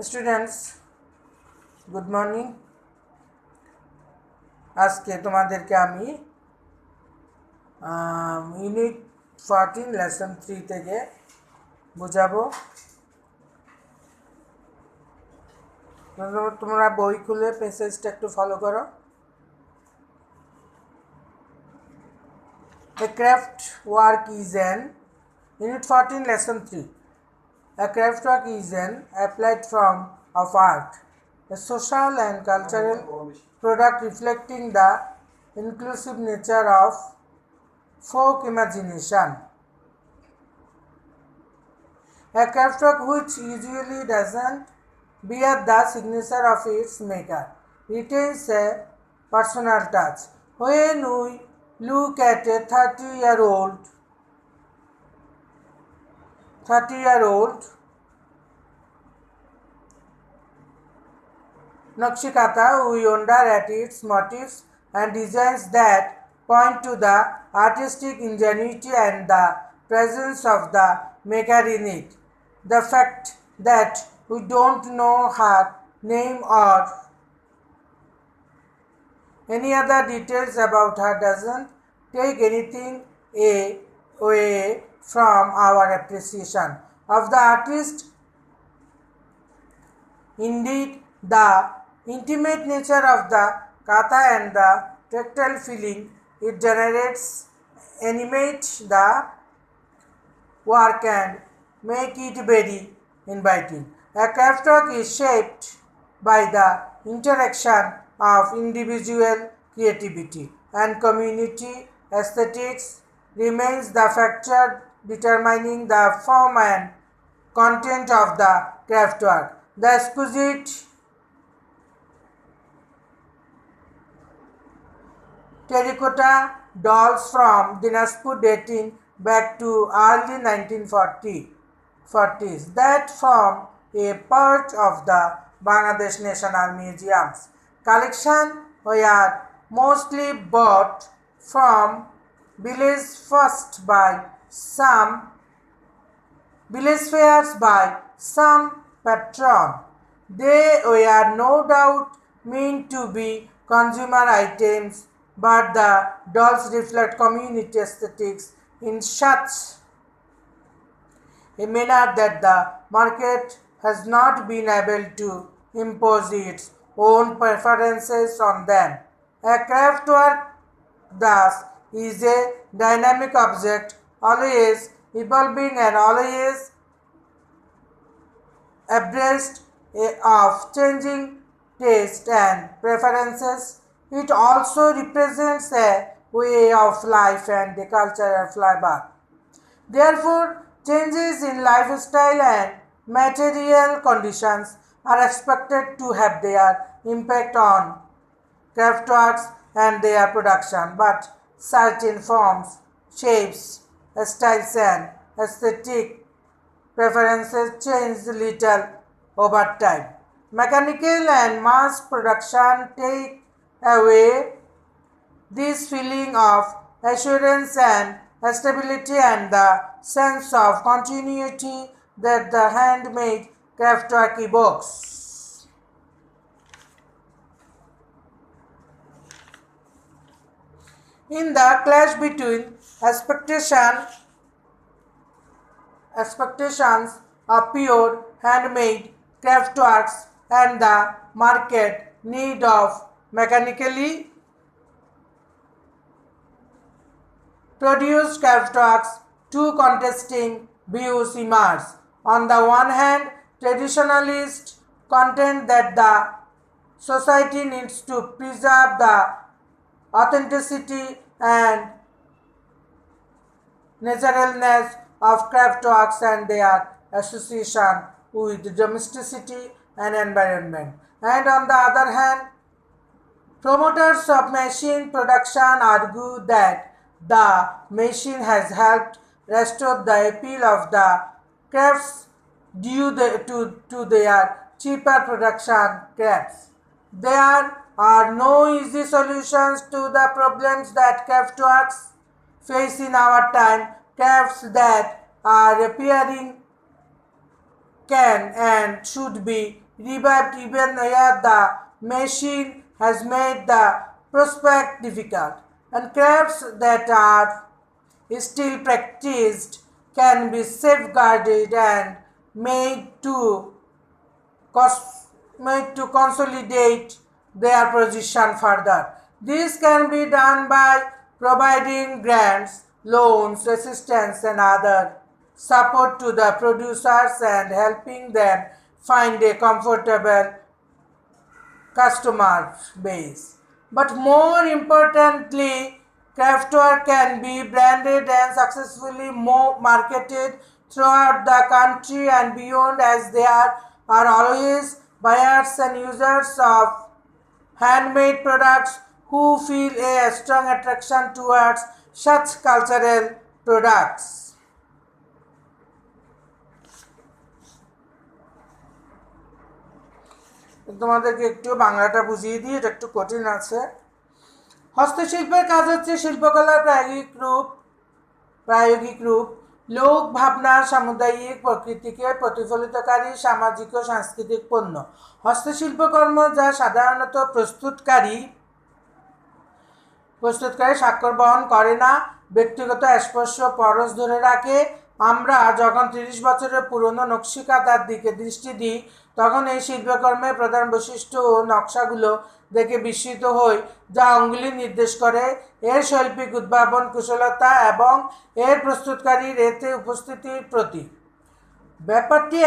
Students good morning. আজকে তোমাদেরকে আমি ইউনিট 14 লেসন 3 থেকে বোঝাবো। তোমরা বই খুলে প্যাসেজটা একটু ফলো করো। A craft work is an Unit 14 Lesson 3. A craft work is an applied form of art, a social and cultural product reflecting the inclusive nature of folk imagination. A craft work which usually doesn't bear the signature of its maker retains a personal touch. When we look at a 30-year-old Nakshikata, we wonder at its motifs and designs that point to the artistic ingenuity and the presence of the maker in it. The fact that we don't know her name or any other details about her doesn't take anything away from our appreciation of the artist. Indeed, the intimate nature of the katha and the tactile feeling it generates animate the work and make it very inviting. A craft work is shaped by the interaction of individual creativity and community aesthetics remains the factor determining the form and content of the craft work. The exquisite terracotta dolls from Dinajpur dating back to early 1940s that form a part of the Bangladesh National Museum's collection were mostly bought from village fairs by some patron. They were no doubt meant to be consumer items, but the dolls reflect community aesthetics in such a manner that the market has not been able to impose its own preferences on them. A craft work thus is a dynamic object, always evolving and always abreast of changing taste and preferences. It also represents a way of life and a cultural flavor. Therefore, changes in lifestyle and material conditions are expected to have their impact on craftworks and their production, but certain forms, shapes, styles and aesthetic preferences change little over time. Mechanical and mass production take away this feeling of assurance and stability and the sense of continuity that the handmade craftwork evokes. In the clash between expectations of pure handmade craftworks and the market need of mechanically produced craftworks, two contesting views emerge. On the one hand, traditionalist contend that the society needs to preserve the authenticity and naturalness of craftworks and their association with domesticity and environment. And on the other hand, promoters of machine production argue that the machine has helped restore the appeal of the crafts due to their cheaper production crafts. There are no easy solutions to the problems that craftworks face in our time. Crafts that are appearing can and should be revived even where the machine has made the prospect difficult, and crafts that are still practiced can be safeguarded and made to made to consolidate their position further. This can be done by providing grants, loans, assistance, and other support to the producers and helping them find a comfortable customer base. But more importantly, craftware can be branded and successfully marketed throughout the country and beyond, as there are always buyers and users of handmade products who feel a strong attraction towards such cultural products. তোমাদেরকে একটু বাংলাটা বুঝিয়ে দিই, এটা একটু কঠিন আছে। হস্তশিল্পের কাজ হচ্ছে শিল্পকলার প্রায়োগিক রূপ লোক ভাবনার সামুদায়িক প্রকৃতিকে প্রতিফলিতকারী সামাজিক ও সাংস্কৃতিক পণ্য। হস্তশিল্পকর্ম যা সাধারণত প্রস্তুতকারী স্বাক্ষর বহন করে না, ব্যক্তিগত স্পর্শ পরশ ধরে রাখে। আমরা যখন 30 বছরের পুরনো নকশিকাতার দিকে দৃষ্টি দিই, তখন এই শিল্পকর্মের প্রধান বৈশিষ্ট্য ও নকশাগুলো দেখে বিস্মিত হই, যা অঙ্গুলি নির্দেশ করে এর শৈল্পিক উদ্ভাবন কুশলতা এবং এর প্রস্তুতকারীর এতে উপস্থিতির প্রতি। ব্যাপারটি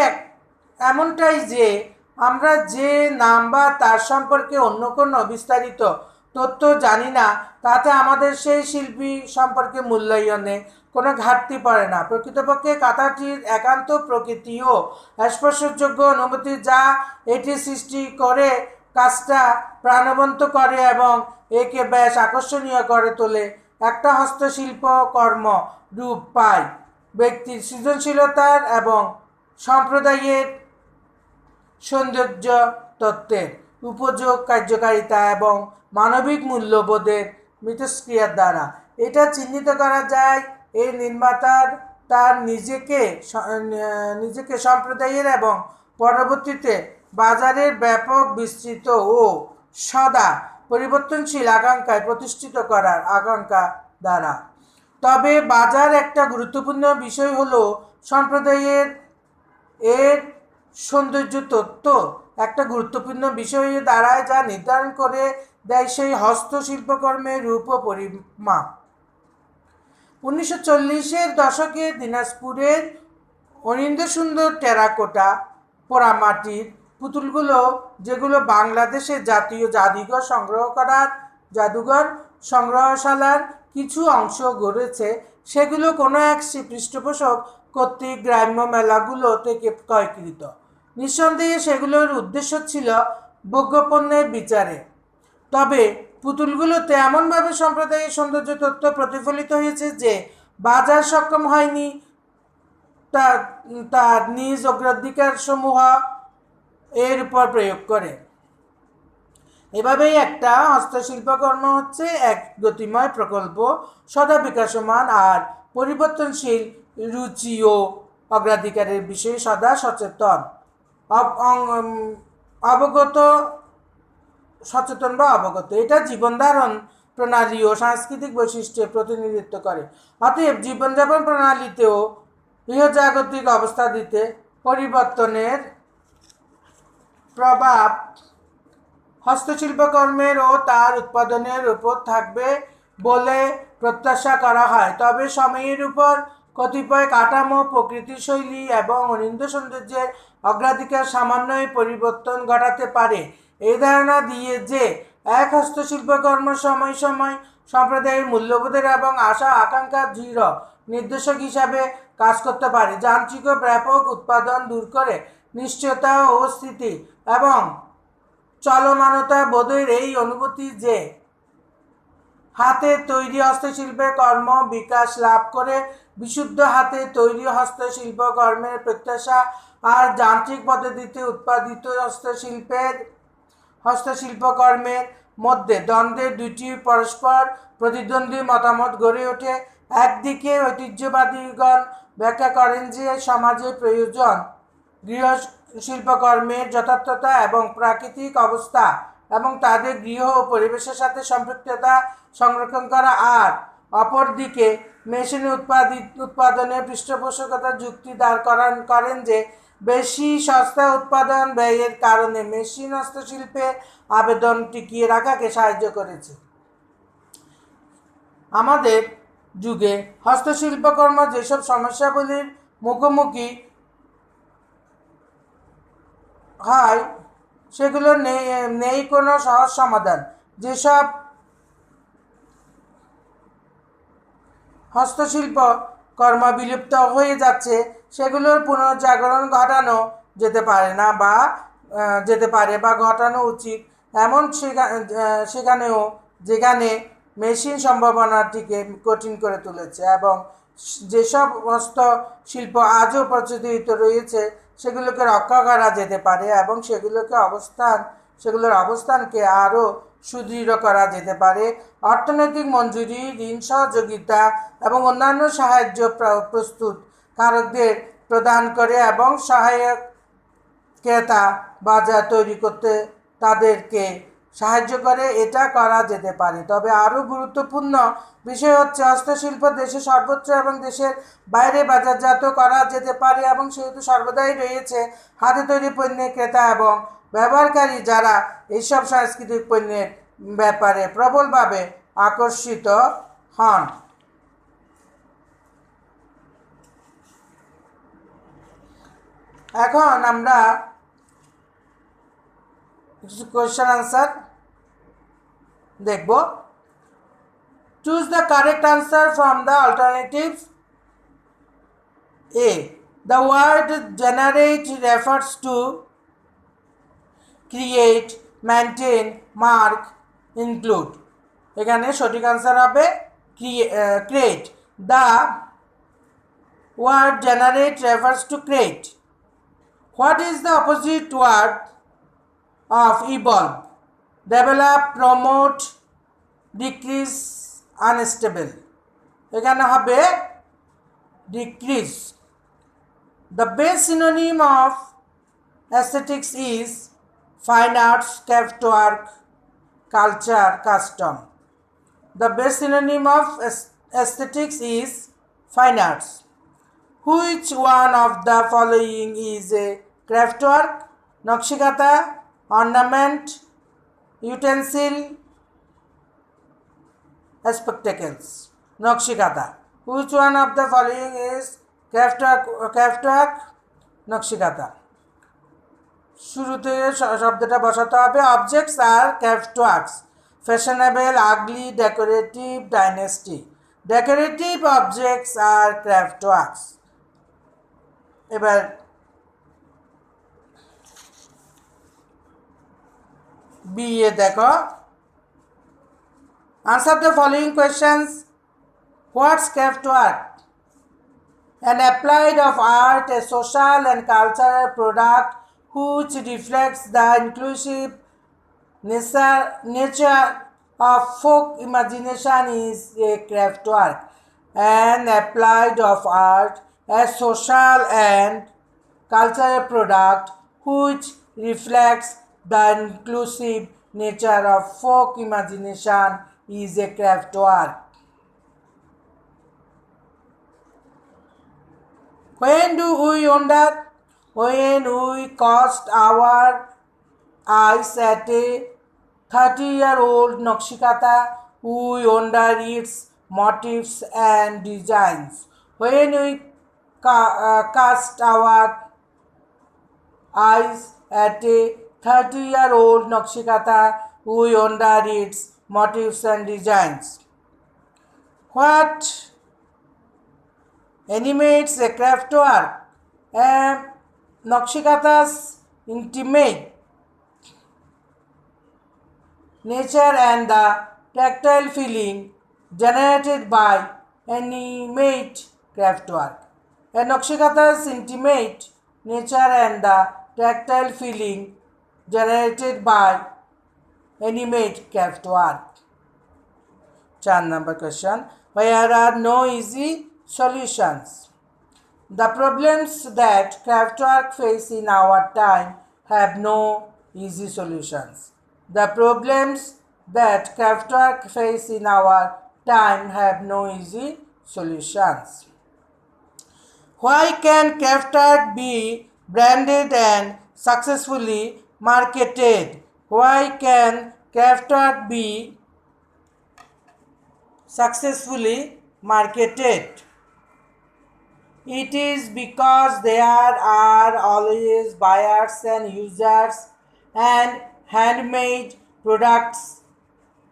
এমনটাই যে আমরা যে নাম বা তার সম্পর্কে অন্য কোনো বিস্তারিত তথ্য জানি না, তাতে আমাদের সেই শিল্পী সম্পর্কে মূল্যায়নে কোনো ঘাটতি পড়ে না। প্রকৃতপক্ষে কাঁথাটির একান্ত প্রকৃতি ও স্পর্শযোগ্য অনুভূতি যা এটি সৃষ্টি করে কাজটা প্রাণবন্ত করে এবং একে বেশ আকর্ষণীয় করে তোলে। একটা হস্তশিল্প কর্ম রূপ পায় ব্যক্তির সৃজনশীলতার এবং সম্প্রদায়ের সৌন্দর্য তত্ত্বের উপযোগ কার্যকারিতা এবং মানবিক মূল্যবোধের মিথস্ক্রিয়ার দ্বারা। এটা চিহ্নিত করা যায় এই নির্মাতার তার নিজেকে সম্প্রদায়ের এবং পরবর্তীতে বাজারের ব্যাপক বিস্তৃত ও সদা পরিবর্তনশীল আকাঙ্ক্ষায় প্রতিষ্ঠিত করার আকাঙ্ক্ষা দ্বারা। তবে বাজার একটা গুরুত্বপূর্ণ বিষয় হলো সম্প্রদায়ের এর সৌন্দর্য তত্ত্ব একটা গুরুত্বপূর্ণ বিষয় দাঁড়ায়, যা নির্ধারণ করে দেয় সেই হস্তশিল্পকর্মের রূপ ও পরিমাপ। 1940-এর দশকে দিনাজপুরের অনিন্দ্যসুন্দর টেরাকোটা পোড়ামাটির পুতুলগুলো, যেগুলো বাংলাদেশের জাতীয় জাদুঘর সংগ্রহশালার কিছু অংশ গড়েছে, সেগুলো কোনো এক পৃষ্ঠপোষক কর্তৃক গ্রাম্য মেলাগুলো থেকে ক্রয়কৃত। নিঃসন্দেহে সেগুলোর উদ্দেশ্য ছিল ভোগ্যপণ্যের বিচারে। তবে পুতুলগুলোতে এমনভাবে সম্প্রদায়ের সৌন্দর্য তত্ত্ব প্রতিফলিত হয়েছে যে বাজার সক্ষম হয়নি তার নিজ অগ্রাধিকার সমূহ এর উপর প্রয়োগ করে। এভাবেই একটা হস্তশিল্পকর্ম হচ্ছে এক গতিময় প্রকল্প, সদা বিকাশমান আর পরিবর্তনশীল, রুচি ও অগ্রাধিকারের বিষয়ে সদা সচেতন বা অবগত। এটা জীবনধারণ প্রণালী ও সাংস্কৃতিক বৈশিষ্ট্যের প্রতিনিধিত্ব করে। অতএব জীবনযাপন প্রণালীতেও ইহজাগতিক অবস্থাদিতে পরিবর্তনের প্রভাব হস্তশিল্পকর্মের ও তার উৎপাদনের উপর থাকবে বলে প্রত্যাশা করা হয়। তবে সময়ের উপর কতিপয় কাঠামো, প্রকৃতিশৈলী এবং অনিন্দ্য সৌন্দর্যের অগ্রাধিকার সামান্যই পরিবর্তন ঘটাতে পারে। এই ধারণা দিয়ে যে এক হস্তশিল্পকর্ম সময় সম্প্রদায়ের মূল্যবোধের এবং আশা আকাঙ্ক্ষার দৃঢ় নির্দেশক হিসাবে কাজ করতে পারে। যান্ত্রিক ও ব্যাপক উৎপাদন দূর করে নিশ্চয়তা ও স্থিতি এবং চলমানতা বোধের এই অনুভূতি যে হাতে তৈরি হস্তশিল্পের কর্ম বিকাশ লাভ করে বিশুদ্ধ হাতে তৈরি হস্তশিল্পকর্মের প্রত্যাশা আর যান্ত্রিক পদ্ধতিতে উৎপাদিত হস্তশিল্পকর্মের মধ্যে দ্বন্দ্বের দুটি পরস্পর প্রতিদ্বন্দ্বী মতামত গড়ে ওঠে। একদিকে ঐতিহ্যবাদীগণ ব্যাখ্যা করেন যে সমাজের প্রয়োজন শিল্পকর্মের যথার্থতা এবং প্রাকৃতিক অবস্থা এবং তাদের গৃহ ও পরিবেশের সাথে সম্পৃক্ততা সংরক্ষণ করা, আর অপরদিকে মেশিন উৎপাদনের পৃষ্ঠপোষকতা যুক্তি দাঁড় করেন যে বেশি সস্তা উৎপাদন ব্যয়ের কারণে মেশিন হস্তশিল্পের আবেদন টিকিয়ে রাখাকে সাহায্য করেছে। আমাদের যুগে হস্তশিল্পকর্ম যেসব সমস্যাগুলির মুখোমুখি হয় সেগুলো নেই কোনো সহজ সমাধান। যেসব হস্তশিল্প কর্ম বিলুপ্ত হয়ে যাচ্ছে সেগুলোর পুনর্জাগরণ ঘটানো যেতে পারে বা ঘটানো উচিত, এমন সেখানেও যেখানে মেশিন সম্ভাবনাটিকে কঠিন করে তুলেছে, এবং যেসব হস্তশিল্প আজও প্রচলিত রয়েছে সেগুলোকে রক্ষা করা যেতে পারে এবং সেগুলোর অবস্থানকে আরও সুদৃঢ় করা যেতে পারে। অর্থনৈতিক মঞ্জুরি, ঋণ সহযোগিতা এবং অন্যান্য সাহায্য প্রস্তুত কারকদের প্রদান করে এবং সহায়ক ক্রেতা বাজার তৈরি করতে তাদেরকে সাহায্য করে, এটা করা যেতে পারে। তবে আরও গুরুত্বপূর্ণ বিষয় হচ্ছে হস্তশিল্প দেশের সর্বত্র এবং দেশের বাইরে বাজারজাত করা যেতে পারে, এবং সেহেতু সর্বদাই রয়েছে হাতে তৈরি পণ্যের ক্রেতা এবং ব্যবহারকারী যারা এইসব সাংস্কৃতিক পণ্যের ব্যাপারে প্রবলভাবে আকর্ষিত হন। এখন আমরা কোয়েশ্চেন আনসার দেখব। Choose the correct answer from the alternatives. A. The word generate refers to create, maintain, mark, include. এখানে সঠিক আনসার হবে create. The word generate refers to create. What is the opposite word of evolve? Develop, promote, decrease, unstable. এখানে হবে decrease. The best synonym of aesthetics is fine arts, craft work, culture, custom. The best synonym of aesthetics is fine arts. Which one of the following is a craft work? Nakshikata, ornament, utensil, spectacles. Nakshikata. Which one of the following is craft work? Nakshikata. শুরুতে শব্দটা বসাতে হবে। Objects আর craft works: fashionable, আগলি, decorative, dynasty. Decorative objects আর craft works. এবার B A দেখো। Answer the following questions. What's craft work? An applied of art, a social and cultural product which reflects the inclusive nature of folk imagination is a craft work. An applied of art, a social and cultural product which reflects the inclusive nature of folk imagination is a craft work. When do we wonder? When we cast our eyes at a 30-year-old Nakshikata, we wonder its motifs and designs. When we cast our eyes at a 30-year-old Nakshikata, we wonder its motifs and designs. What animates a craft work? Nakshikata's intimate nature and the tactile feeling generated by animate craft work. Nakshikata's intimate nature and the tactile feeling generated by animate craft work. 4 number question. Where are no easy solutions? The problems that Kraftwerk face in our time have no easy solutions. The problems that Kraftwerk face in our time have no easy solutions. Why can Kraftwerk be branded and successfully marketed? Why can Kraftwerk be successfully marketed? It is because there are always buyers and users and handmade products.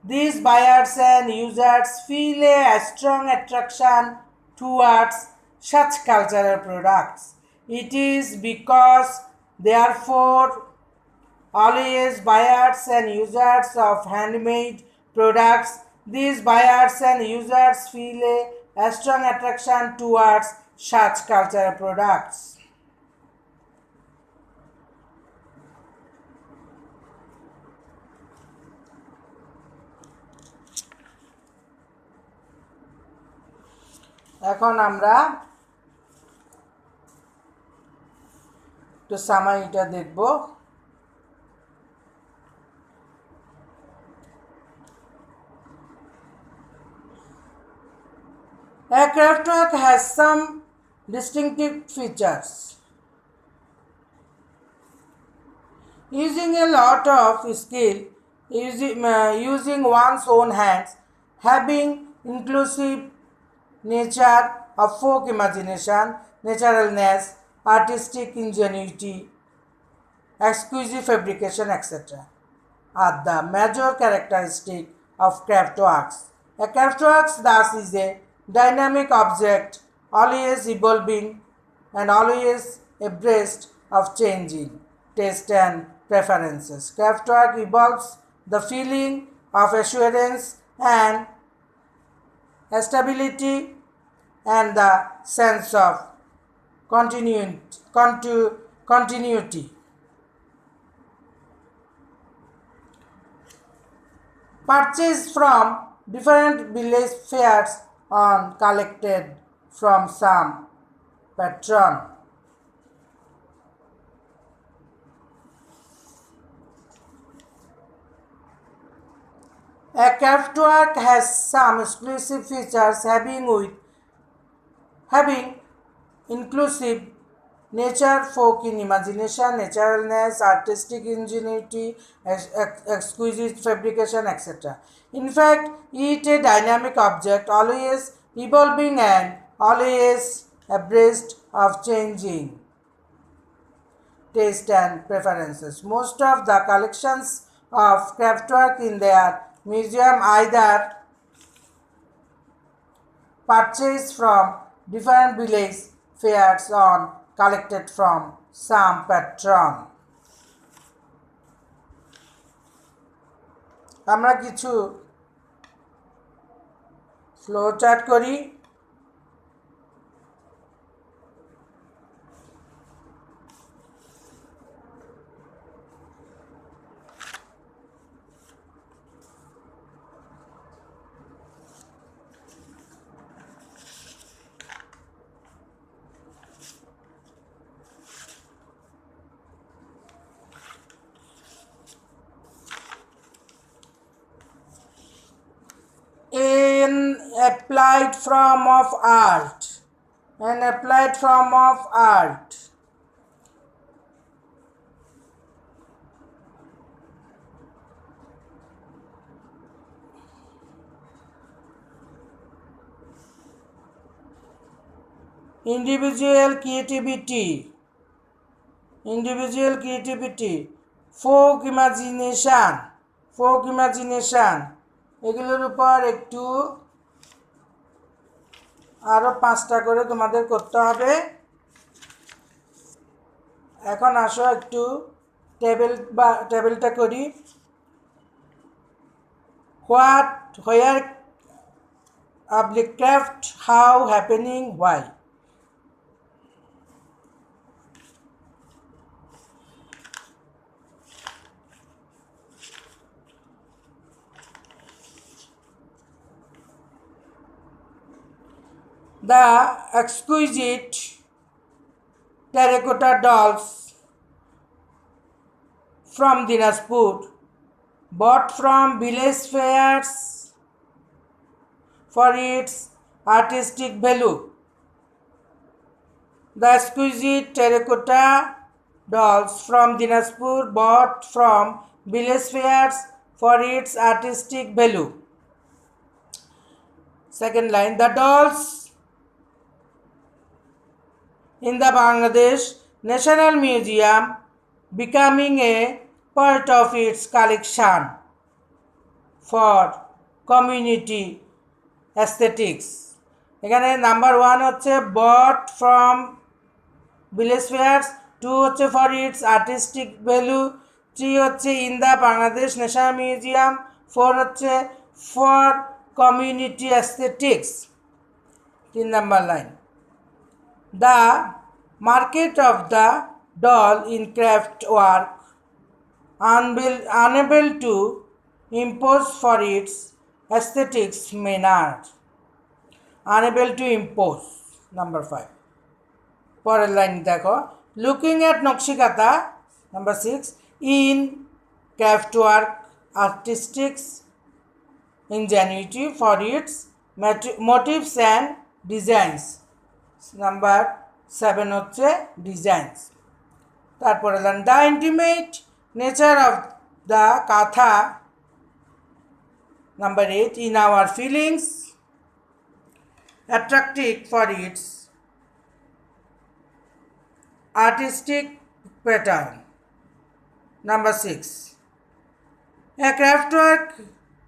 These buyers and users feel a strong attraction towards such cultural products. It is because, therefore, always buyers and users of handmade products. These buyers and users feel a strong attraction towards such cultural products. এখন আমরা একটু সামারিটা দেখব। A Kraftwerk has some distinctive features. Using a lot of skill, using one's own hands, having inclusive nature of folk imagination, naturalness, artistic ingenuity, exquisite fabrication, etc. are the major characteristics of Kraftwerks. A Kraftwerk thus is a dynamic object, always evolving and always abreast of changing taste and preferences. Kraftwerk evolves the feeling of assurance and stability and the sense of continuity. Purchased from different village fairs on collected from some patron. A Kraftwerk has some exclusive features having inclusive nature, folk in imagination, naturalness, artistic ingenuity, exquisite fabrication, etc. In fact, it is a dynamic object, always evolving and always abreast of changing taste and preferences. Most of the collections of Kraftwerk in their museum either purchased from different village fairs or collected from some patron. আমরা কিছু flow chart করি। An applied form of art. An applied form of art. Individual creativity. Individual creativity. Folk imagination. Folk imagination. এগুলোর উপর একটু আরো 5টা করে তোমাদের করতে হবে। এখন আসো একটু টেবিলটা করি। What, where, craft, how, happening, why. The exquisite terracotta dolls from Dinajpur, bought from village fairs for its artistic value. The exquisite terracotta dolls from Dinajpur, bought from village fairs for its artistic value. Second line, the dolls in the Bangladesh National Museum becoming a part of its collection for community aesthetics. এখানে number 1 হচ্ছে bought from village fairs, 2 হচ্ছে for its artistic value, 3 হচ্ছে in the Bangladesh National Museum, 4 হচ্ছে for community aesthetics. 3 number line, the market of the doll in craft work unable to impose for its aesthetics manner. Unable to impose. Number 5. পরের line দেখো, looking at Nakshi Kantha. Number 6. In craft work artistics ingenuity for its motifs and designs. Number 7 হচ্ছে designs. তারপরে line, the intimate nature of the katha. Number 8, in our feelings attractive for its artistic pattern. Number 6, a craft work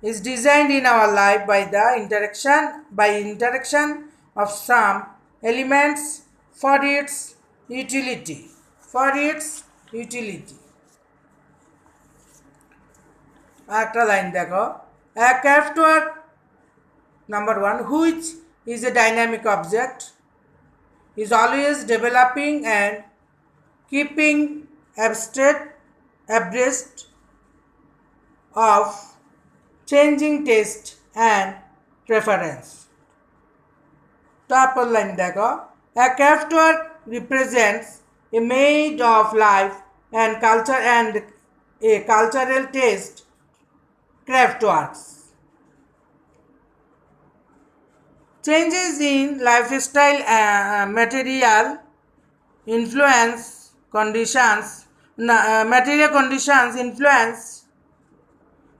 is designed in our life by the interaction of some elements for its utility. একটা line দেখো, a craft work, number 1, which is a dynamic object, is always developing and keeping abreast of changing taste and preference. তারপর line দেখো, a craft work represents a made of life and culture and a cultural taste. Craft works. Changes in lifestyle material conditions influence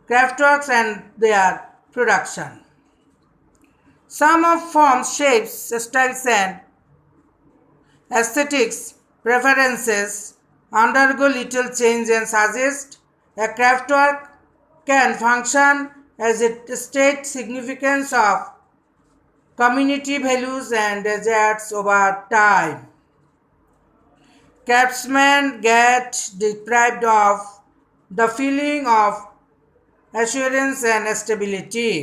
craftworks and their production. Some of forms, shapes, styles and aesthetics preferences undergo little change and suggest a craftwork can function as a state significance of community values and desires over time. Craftsmen get deprived of the feeling of assurance and stability.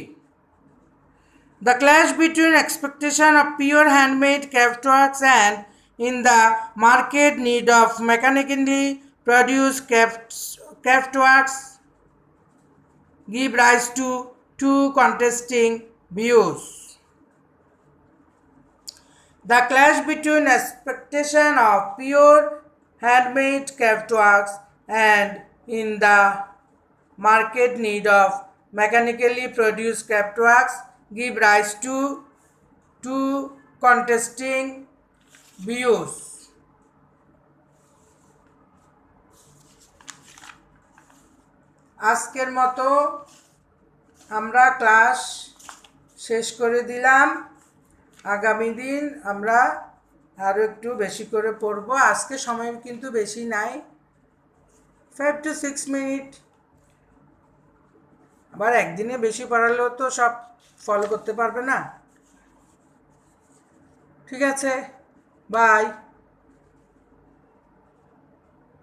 The clash between expectation of pure handmade craftworks and in the market need of mechanically produced craftworks give rise to two contesting views. The clash between expectation of pure handmade craftworks and in the market need of mechanically produced craftworks give rise to two contesting views. আজকের মতো আমরা class শেষ করে দিলাম। আগামী দিন আমরা আরও একটু বেশি করে পড়ব। আজকে সময় কিন্তু বেশি নাই, 5 to 6 মিনিট। আবার একদিনে বেশি পড়ালেও তো সব ফলো করতে পারবে না। ঠিক আছে, বাই।